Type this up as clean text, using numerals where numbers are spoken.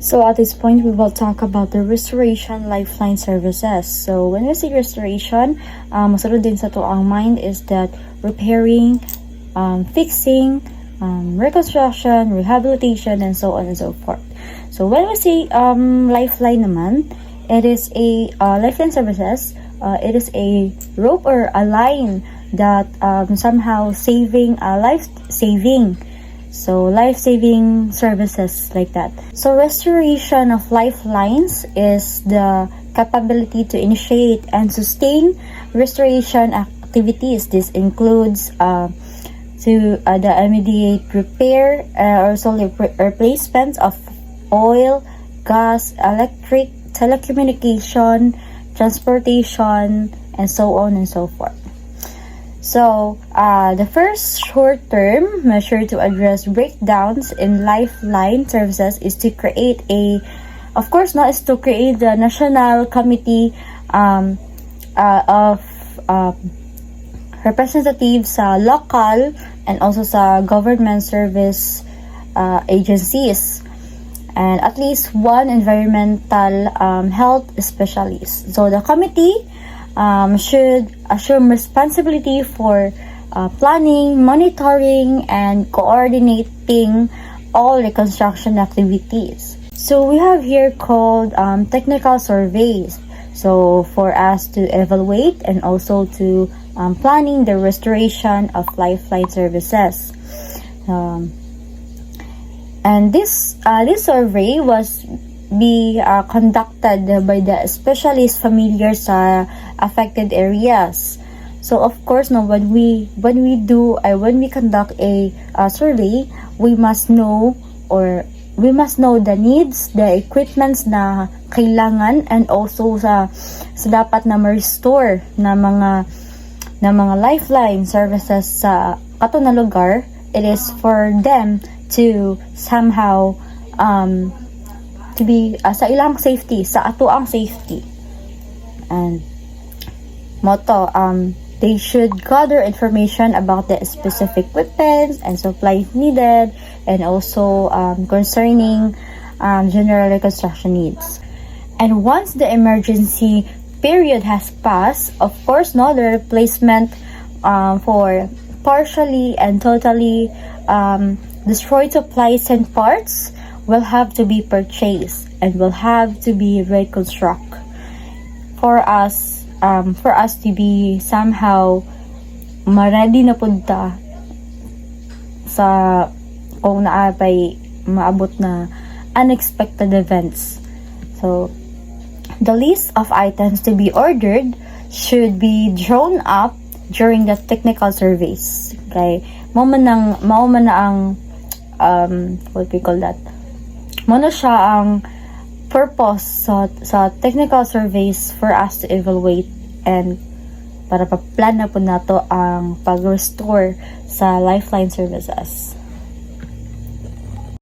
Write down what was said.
So at this point, we will talk about the restoration lifeline services. So when we say restoration, masunod din sa to ang mind is that repairing, fixing, reconstruction, rehabilitation, and so on and so forth. So when we say lifeline naman, it is a lifeline services. It is a rope or a line that somehow saving life-saving. So life-saving services like that. So restoration of lifelines is the capability to initiate and sustain restoration activities. This includes the immediate repair or replacements of oil, gas, electric, telecommunication, transportation, and so on and so forth. So, the first short-term measure to address breakdowns in lifeline services is to create the National Committee of representatives sa local and also sa government service agencies, and at least one environmental health specialist. So, the committee should assume responsibility for planning, monitoring, and coordinating all reconstruction activities. So we have here called technical surveys. So for us to evaluate and also to planning the restoration of lifeline services. And this survey was conducted by the specialists familiar sa affected areas. So of course, when we conduct a survey, we must know the needs, the equipments na kailangan, and also sa dapat na ma-restore na mga lifeline services sa kato na lugar. It is for them to somehow to be sa ilang safety, sa ato ang safety. And motto, they should gather information about the specific weapons and supplies needed, and also concerning general reconstruction needs. And once the emergency period has passed, of course, the replacement for partially and totally destroyed supplies and parts will have to be purchased and will have to be reconstructed for us to be somehow ma-ready na punta sa kung naapay maabot na unexpected events. So the list of items to be ordered should be drawn up during the technical surveys. Okay, mao man na ang what we call that, muna siya ang purpose sa technical surveys for us to evaluate and para pa-plan na po nato ang pag-restore sa lifeline services.